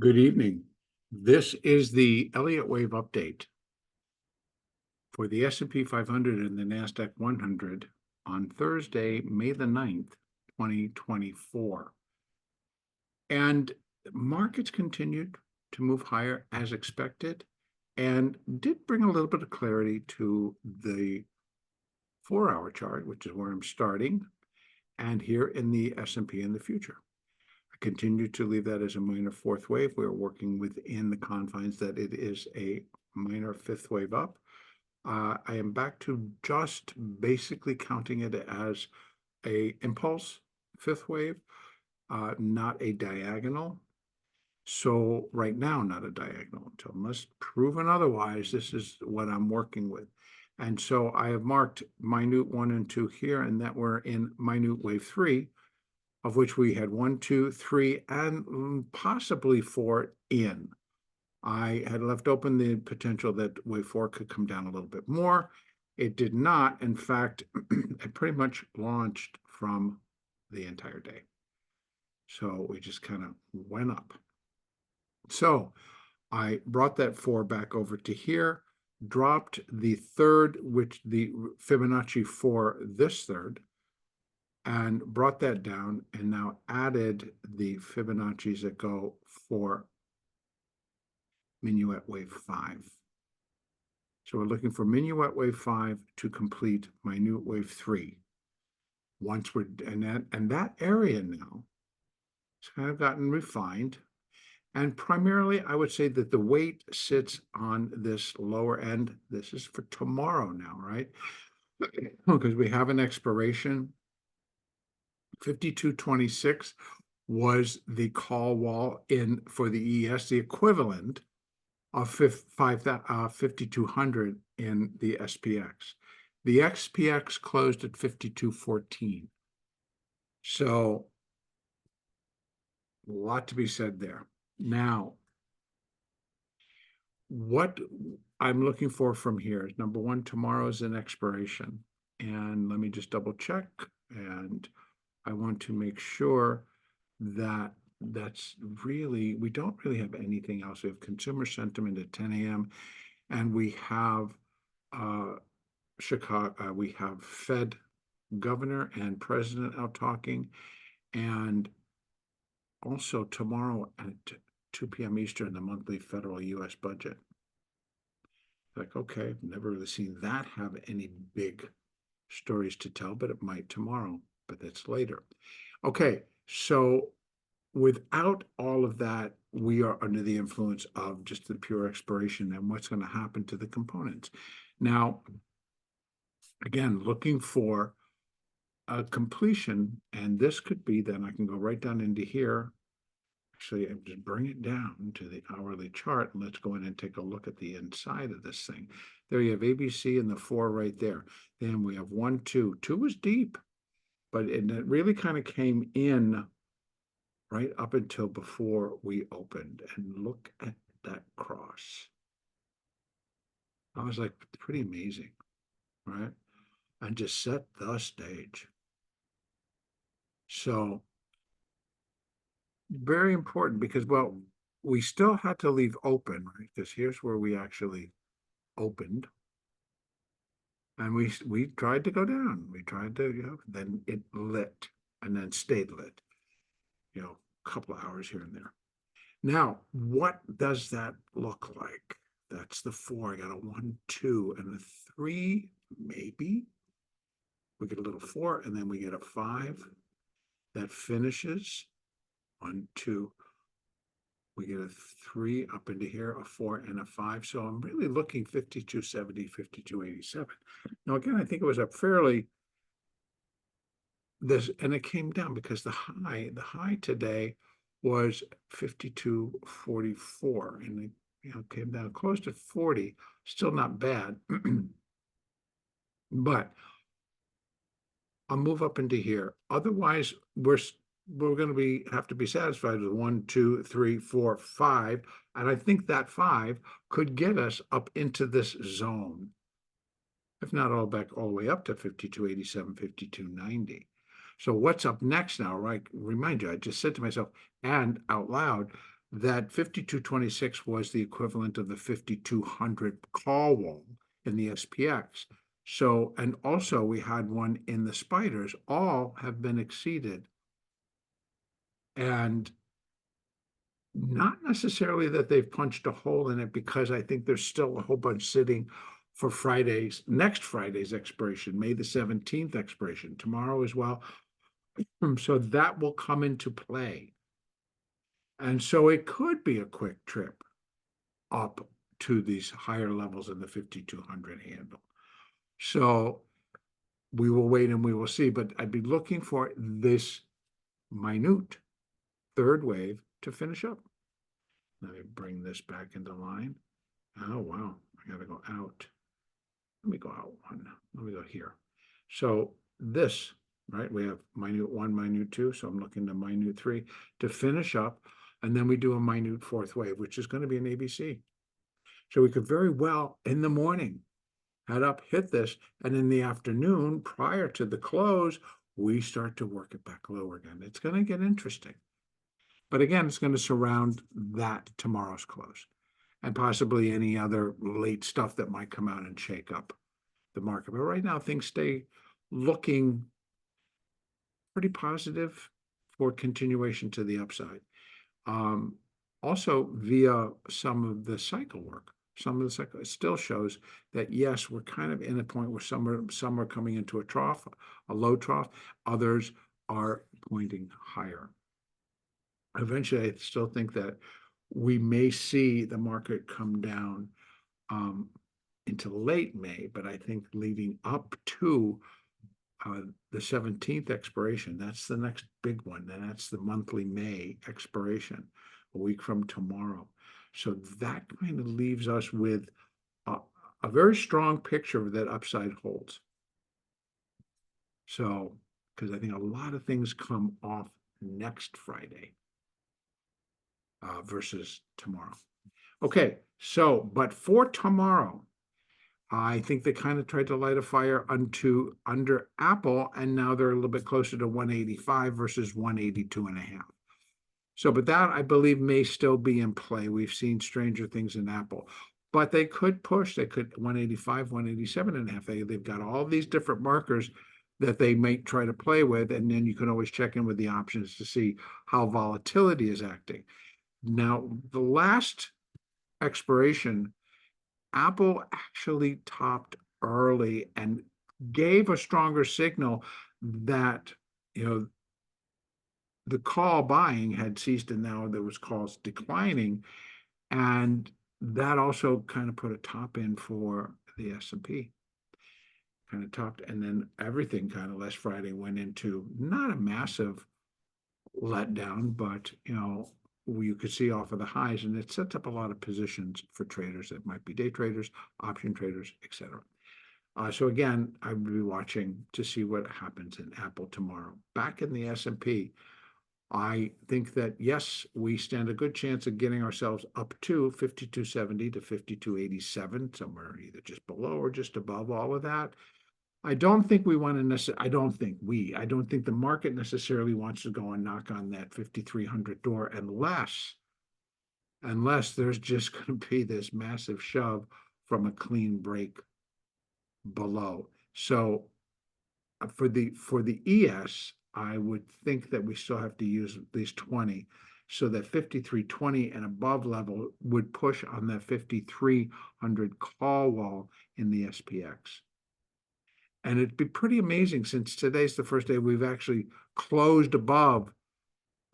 Good evening. This is the Elliott wave update for the S&P 500 and the NASDAQ 100 on Thursday, May the 9th, 2024. And markets continued to move higher as expected and did bring a little bit of clarity to the 4-hour chart, which is where I'm starting, and here in the S&P in the future. Continue to leave that as a minor fourth wave. We're working within the confines that it is a minor fifth wave up. I am back to just basically counting it as a impulse fifth wave, not a diagonal. So right now, not a diagonal until unless proven otherwise. This is what I'm working with. And so I have marked minute 1 and 2 here, and that we're in minute wave 3, of which we had 1, 2, 3, and possibly 4 in. I had left open the potential that wave 4 could come down a little bit more. It did not. In fact, it pretty much launched from the entire day. So we just kind of went up. So I brought that 4 back over to here, dropped the third, which the Fibonacci for this third, and brought that down and now added the Fibonacci's that go for minuet wave 5. So we're looking for minuet wave 5 to complete minute wave 3. Once we're and that area now has kind of gotten refined. And primarily, I would say that the weight sits on this lower end. This is for tomorrow now, right? Because we have an expiration. 5226 was the call wall in for the ES, the equivalent of 5200 in the SPX. The XPX closed at 5214. So a lot to be said there. Now, what I'm looking for from here is, number one, tomorrow is an expiration. And let me just double check. And I want to make sure that that's really, we don't really have anything else. We have consumer sentiment at 10 a.m. and we have Chicago, we have Fed governor and president out talking, and also tomorrow at 2 p.m. Eastern, the monthly federal U.S. budget. Like, okay, I've never really seen that have any big stories to tell, but it might tomorrow. But that's later. Okay, so without all of that, we are under the influence of just the pure expiration and what's going to happen to the components. Now, again, looking for a completion, and this could be, then I can go right down into here. Actually, I just bring it down to the hourly chart, and let's go in and take a look at the inside of this thing. There you have ABC and the 4 right there. Then we have 1, 2. 2 was deep. But it really kind of came in right up until before we opened. And look at that cross. I was like, pretty amazing, right? And just set the stage. So very important because, well, we still had to leave open, right? Because here's where we actually opened. And we tried to go down. We tried to, then it lit and then stayed lit, a couple of hours here and there. Now, what does that look like? That's the 4. I got a 1, 2, and a 3, maybe. We get a little 4, and then we get a 5. That finishes 1, 2. We get a 3 up into here, a 4, and a 5. So I'm really looking 5270, 5287. Now, again, I think it was up fairly and it came down because the high today was 5244, and it came down close to 40. Still not bad, but I'll move up into here. Otherwise, we're going to have to be satisfied with 1, 2, 3, 4, 5, and I think that 5 could get us up into this zone, if not all the way up to 5287, 5290. So what's up next now, right? Remind you, I just said to myself and out loud, that 5226 was the equivalent of the 5200 call wall in the SPX. So, and also we had one in the spiders, all have been exceeded. And not necessarily that they've punched a hole in it, because I think there's still a whole bunch sitting for next Friday's expiration, May the 17th expiration, tomorrow as well. So that will come into play. And so it could be a quick trip up to these higher levels in the 5200 handle. So we will wait and we will see, but I'd be looking for this minute third wave to finish up. Let me bring this back into line. Oh, wow. I got to go out. Let me go out one. Let me go here. So this, right, we have minute 1, minute 2. So I'm looking to minute 3 to finish up. And then we do a minute fourth wave, which is going to be an ABC. So we could very well, in the morning, head up, hit this. And in the afternoon, prior to the close, we start to work it back lower again. It's going to get interesting. But again, it's going to surround that tomorrow's close, and possibly any other late stuff that might come out and shake up the market. But right now, things stay looking pretty positive for continuation to the upside. Also, via some of the cycle work, some of the cycle, it still shows that, yes, we're kind of in a point where some are coming into a trough, a low trough. Others are pointing higher. Eventually, I still think that we may see the market come down into late May, but I think leading up to the 17th expiration, that's the next big one, and that's the monthly May expiration, a week from tomorrow. So that kind of leaves us with a very strong picture that upside holds. So, because I think a lot of things come off next Friday versus tomorrow. Okay, so, but for tomorrow, I think they kind of tried to light a fire under Apple, and now they're a little bit closer to 185 versus 182.5. So, but that I believe may still be in play. We've seen stranger things in Apple, but they could push. They could 185, 187.5. They've got all these different markers that they may try to play with, and then you can always check in with the options to see how volatility is acting. Now, the last expiration, Apple actually topped early and gave a stronger signal that, the call buying had ceased, and now there was calls declining. And that also kind of put a top in for the S&P. Kind of topped, and then everything kind of last Friday went into not a massive letdown, but, you could see off of the highs, and it sets up a lot of positions for traders that might be day traders, option traders, etc. So again, I will be watching to see what happens in Apple tomorrow. Back in the S&P, I think that, yes, we stand a good chance of getting ourselves up to 5270 to 5287, somewhere either just below or just above all of that. I don't think we want to necessarily, I don't think the market necessarily wants to go and knock on that 5,300 door unless there's just going to be this massive shove from a clean break below. So for the ES, I would think that we still have to use at least 20, so that 5320 and above level would push on that 5300 call wall in the SPX. And it'd be pretty amazing, since today's the first day we've actually closed above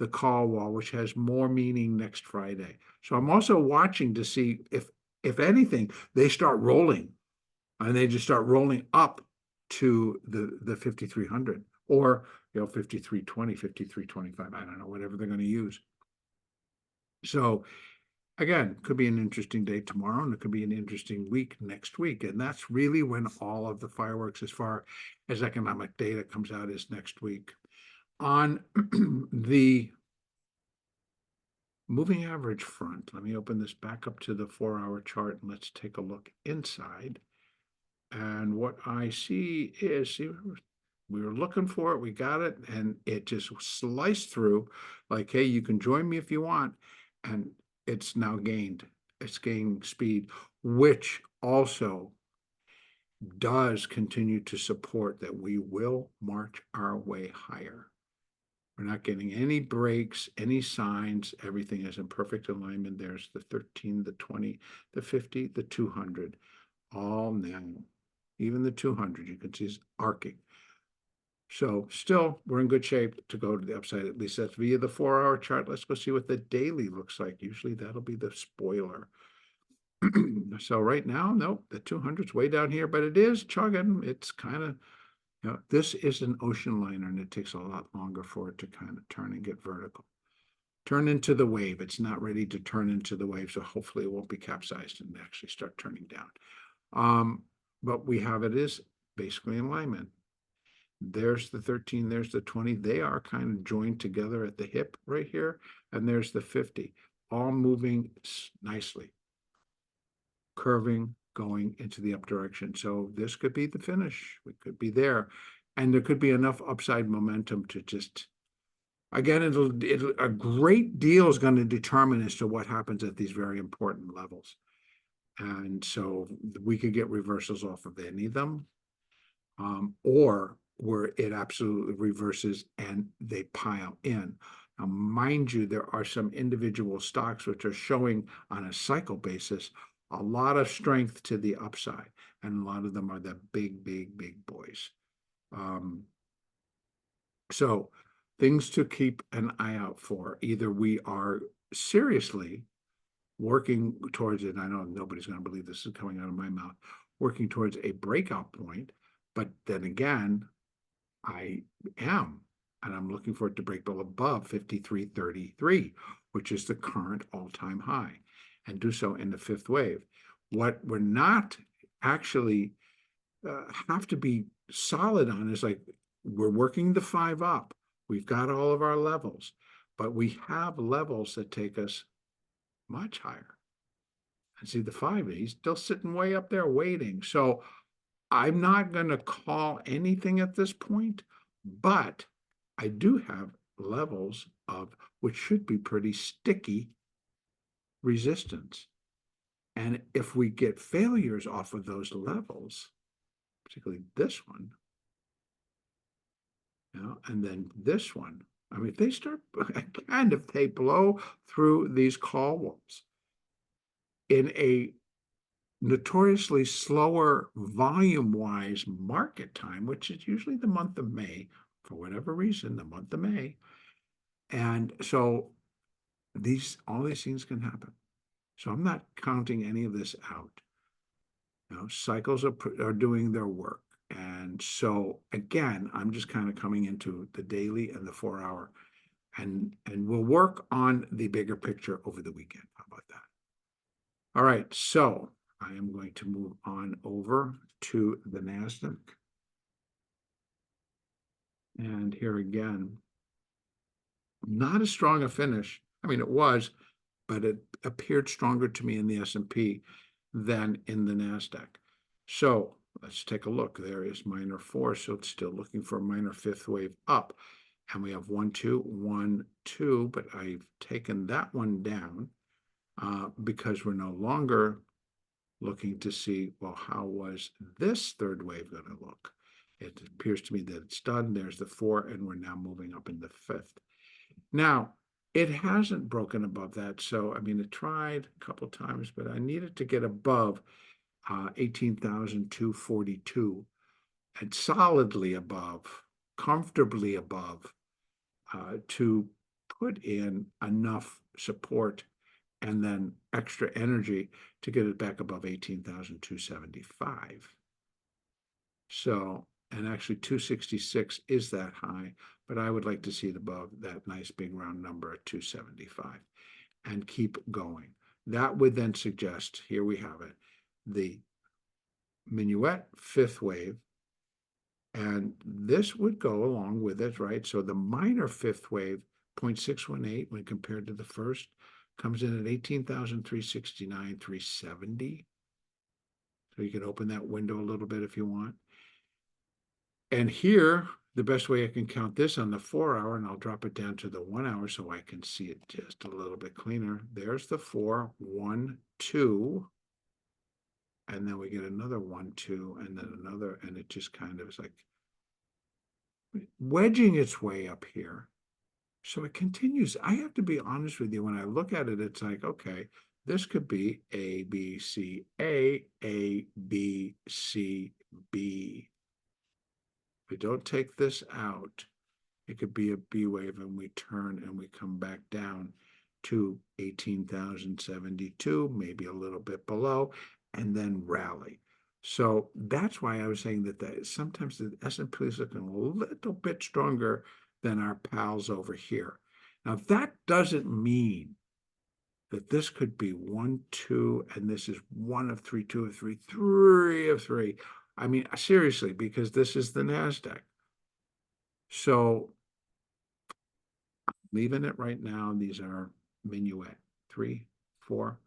the call wall, which has more meaning next Friday. So I'm also watching to see if anything, they start rolling, and they just start rolling up to the 5300, or 5320, 5325. I don't know, whatever they're going to use. So again, could be an interesting day tomorrow, and it could be an interesting week next week. And that's really when all of the fireworks as far as economic data comes out is next week. On the moving average front, let me open this back up to the 4-hour chart, and let's take a look inside. And what I see is, we were looking for it, we got it, and it just sliced through like, hey, you can join me if you want. and it's now it's gained speed, which also does continue to support that we will march our way higher. We're not getting any breaks, any signs. Everything is in perfect alignment. There's the 13, the 20, the 50, the 200, all now. Even the 200, you can see is arcing. So still, we're in good shape to go to the upside. At least that's via the 4-hour chart. Let's go see what the daily looks like. Usually that'll be the spoiler. So right now, nope, the 200's way down here, but it is chugging. It's kind of, you know, this is an ocean liner, and it takes a lot longer for it to kind of turn and get vertical. Turn into the wave. It's not ready to turn into the wave, so hopefully it won't be capsized and actually start turning down. But we have it is basically in alignment. There's the 13, there's the 20. They are kind of joined together at the hip right here, and there's the 50, all moving nicely, curving, going into the up direction. So this could be the finish. We could be there, and there could be enough upside momentum to just, again, a great deal is going to determine as to what happens at these very important levels. And so we could get reversals off of any of them, or where it absolutely reverses and they pile in. Now, mind you, there are some individual stocks which are showing on a cycle basis a lot of strength to the upside, and a lot of them are the big boys. So things to keep an eye out for. Either we are seriously working towards it, and I know nobody's going to believe this is coming out of my mouth, working towards a breakout point, but then again, I am, and I'm looking for it to break above 53.33, which is the current all-time high, and do so in the fifth wave. What we're not actually have to be solid on is, like, we're working the 5 up. We've got all of our levels, but we have levels that take us much higher. And see the 5, he's still sitting way up there waiting. So I'm not going to call anything at this point, but I do have levels of which should be pretty sticky resistance. And if we get failures off of those levels, particularly this one, you know, and then this one, I mean, if they start, and if they blow through these call walls in a notoriously slower volume-wise market time, which is usually the month of May, for whatever reason, the month of May. And so all these things can happen. So I'm not counting any of this out. You know, cycles are doing their work. And so again, I'm just kind of coming into the daily and the 4-hour, and we'll work on the bigger picture over the weekend. How about that? All right, so I am going to move on over to the NASDAQ. And here again, not as strong a finish. I mean, it was, but it appeared stronger to me in the S&P than in the NASDAQ. So let's take a look. There is minor 4, so it's still looking for a minor 5th wave up. And we have 1, 2, 1, 2, but I've taken that one down because we're no longer looking to see, well, how was this third wave going to look? It appears to me that it's done. There's the 4, and we're now moving up in the 5th. Now, it hasn't broken above that. So, I mean, it tried a couple times, but I needed to get above 18,242 and solidly above, comfortably above, to put in enough support and then extra energy to get it back above 18,275. So, and actually 266 is that high, but I would like to see it above that nice big round number at 275 and keep going. That would then suggest, here we have it, the minuet 5th wave, and this would go along with it, right? So the minor 5th wave, 0.618 when compared to the first, comes in at 18,369, 370. So you can open that window a little bit if you want. And here, the best way I can count this on the 4 hour, and I'll drop it down to the 1 hour so I can see it just a little bit cleaner. There's the 4, 1, 2. And then we get another 1, 2, and then another, and it just kind of is like wedging its way up here. So it continues. I have to be honest with you. When I look at it, it's like, okay, this could be A, B, C, A, B, C, B. If we don't take this out, it could be a B wave, and we turn and we come back down to 18,072, maybe a little bit below, and then rally. So that's why I was saying that sometimes the S&P is looking a little bit stronger than our pals over here. Now, that doesn't mean that this could be 1, 2, and this is 1 of 3, 2 of 3, 3 of 3. I mean, seriously, because this is the NASDAQ. So leaving it right now, these are minuet 3, 4,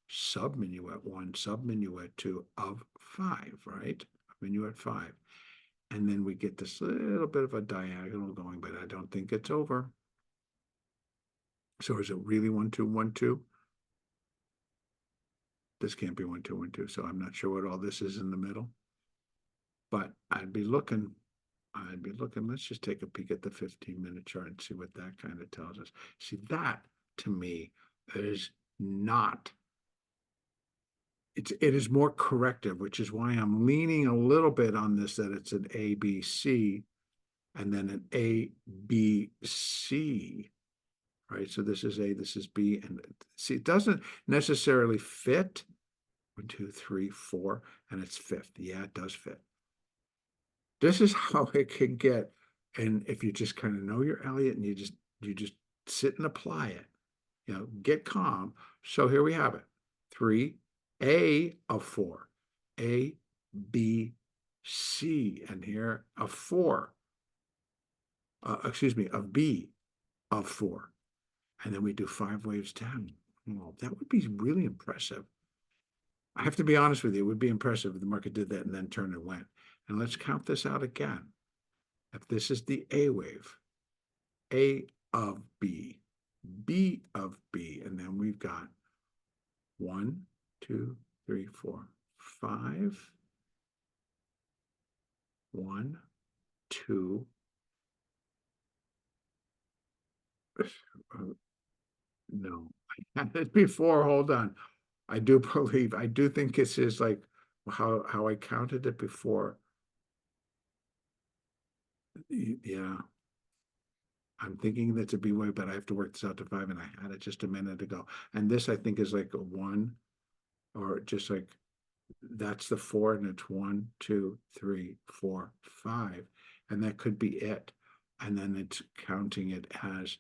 sub-minuet 1, sub-minuet 2 of 5, right? Minuet 5. And then we get this little bit of a diagonal going, but I don't think it's over. So is it really 1, 2, 1, 2? This can't be 1, 2, 1, 2. So I'm not sure what all this is in the middle. But I'd be looking. Let's just take a peek at the 15-minute chart and see what that kind of tells us. See, that to me is not. It is more corrective, which is why I'm leaning a little bit on this, that it's an A, B, C, and then an A, B, C. Right, so this is A, this is B, and see, it doesn't necessarily fit. 1, 2, 3, 4, and it's fifth. Yeah, it does fit. This is how it can get, and if you just kind of know your Elliott and you just sit and apply it, get calm. So here we have it: 3, A of 4, A, B, C, and here of 4. Of B of 4. And then we do 5 waves down. Well, that would be really impressive. I have to be honest with you, it would be impressive if the market did that and then turned and went. And let's count this out again. If this is the A wave, A of B, B of B, and then we've got 1, 2, 3, 4, 5, 1, 2, no, I had it before. Hold on. I do think this is like how I counted it before. Yeah. I'm thinking that's a B wave, but I have to work this out to 5, and I had it just a minute ago. And this, I think, is like a 1, or just like, that's the 4, and it's 1, 2, 3, 4, 5. And that could be it. And then it's counting it as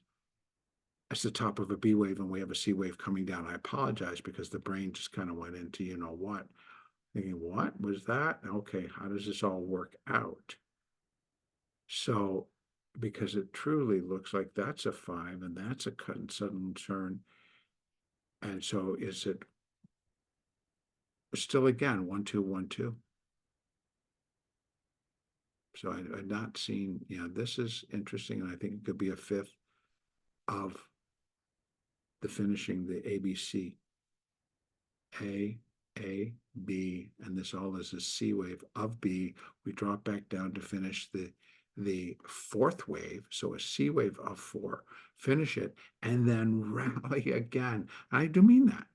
the top of a B wave, and we have a C wave coming down. I apologize because the brain just kind of went into what. Thinking, what was that? Okay, how does this all work out? So, because it truly looks like that's a 5, and that's a cut and sudden turn. And so is it still, again, 1, 2, 1, 2? So I've not seen, this is interesting, and I think it could be a 5th of the finishing, the ABC. A, B, and this all is a C wave of B. We drop back down to finish the 4th wave, so a C wave of 4, finish it, and then rally again. I do mean that.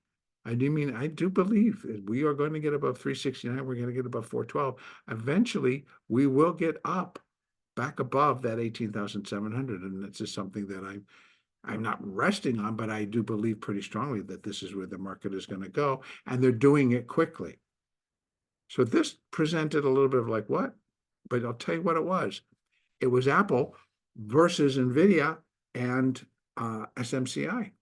I do believe we are going to get above 369. We're going to get above 412. Eventually, we will get up back above that 18,700, and this is something that I'm not resting on, but I do believe pretty strongly that this is where the market is going to go, and they're doing it quickly. So this presented a little bit of like, what? But I'll tell you what it was. It was Apple versus NVIDIA and SMCI.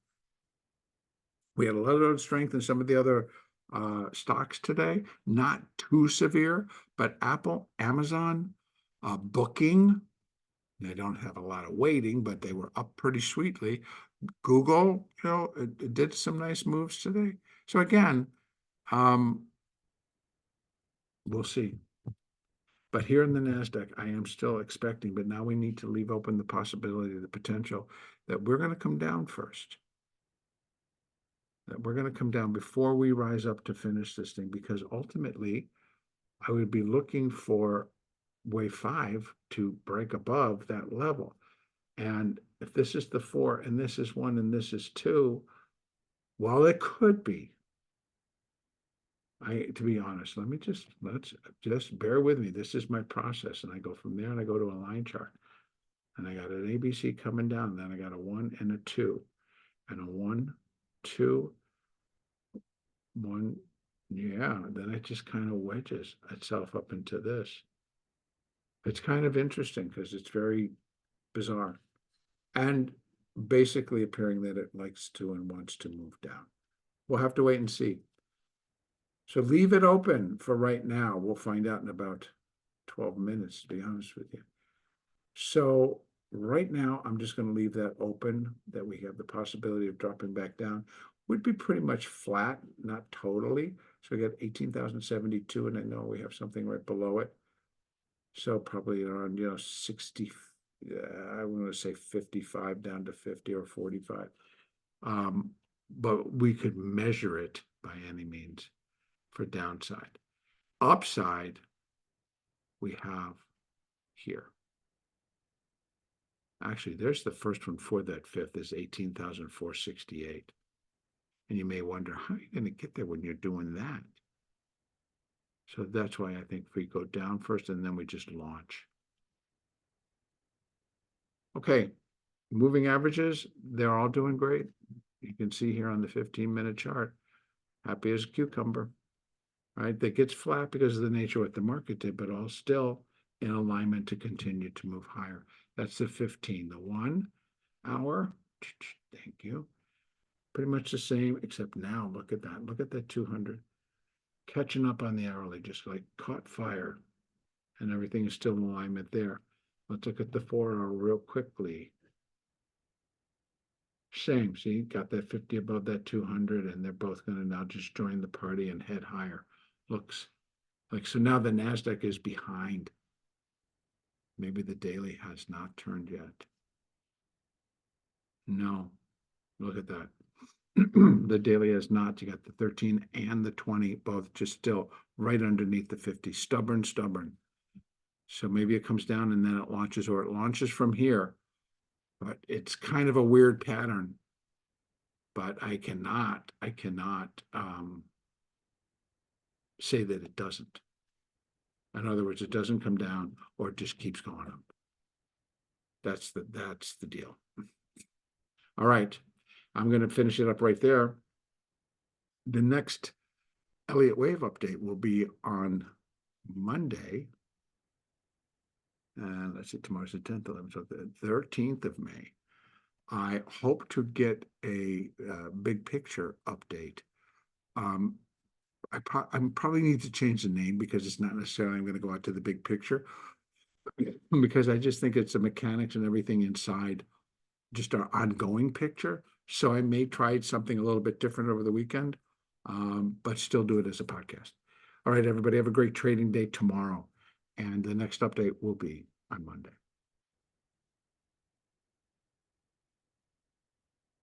We had a lot of strength in some of the other stocks today, not too severe, but Apple, Amazon, Booking, they don't have a lot of weighting, but they were up pretty sweetly. Google, it did some nice moves today. So again, we'll see. But here in the NASDAQ, I am still expecting, but now we need to leave open the possibility, the potential that we're going to come down first. That we're going to come down before we rise up to finish this thing, because ultimately I would be looking for wave 5 to break above that level. And if this is the 4 and this is 1 and this is 2, well, it could be. To be honest, let's just bear with me. This is my process. And I go from there and I go to a line chart. And I got an ABC coming down. Then I got a 1 and a 2. And a 1, 2, 1. Yeah, then it just kind of wedges itself up into this. It's kind of interesting because it's very bizarre. And basically appearing that it likes to and wants to move down. We'll have to wait and see. So leave it open for right now. We'll find out in about 12 minutes, to be honest with you. So right now, I'm just going to leave that open, that we have the possibility of dropping back down. Would be pretty much flat, not totally. So we got 18,072, and I know we have something right below it. So probably around, 60, I want to say 55 down to 50 or 45. But we could measure it by any means for downside. Upside, we have here. Actually, there's the first one for that fifth is 18,468. And you may wonder, how are you going to get there when you're doing that? So that's why I think we go down first and then we just launch. Okay, moving averages, they're all doing great. You can see here on the 15-minute chart, happy as a cucumber, right? That gets flat because of the nature of what the market did, but all still in alignment to continue to move higher. That's the 15. The 1 hour, thank you. Pretty much the same, except now, look at that. Look at that 200. Catching up on the hourly, just like caught fire. And everything is still in alignment there. Let's look at the 4 hour real quickly. Same, see, got that 50 above that 200, and they're both going to now just join the party and head higher. Looks like, so now the NASDAQ is behind. Maybe the daily has not turned yet. No, look at that. The daily has not. You got the 13 and the 20, both just still right underneath the 50. Stubborn. So maybe it comes down and then it launches, or it launches from here. But it's kind of a weird pattern. But I cannot say that it doesn't. In other words, it doesn't come down or it just keeps going up. That's the deal. All right. I'm going to finish it up right there. The next Elliott wave update will be on Monday. Let's see, tomorrow's the 10th, 11th, so the 13th of May. I hope to get a big picture update. I probably need to change the name because it's not necessarily I'm going to go out to the big picture, because I just think it's the mechanics and everything inside just our ongoing picture. So I may try something a little bit different over the weekend, but still do it as a podcast. All right, everybody, have a great trading day tomorrow. And the next update will be on Monday.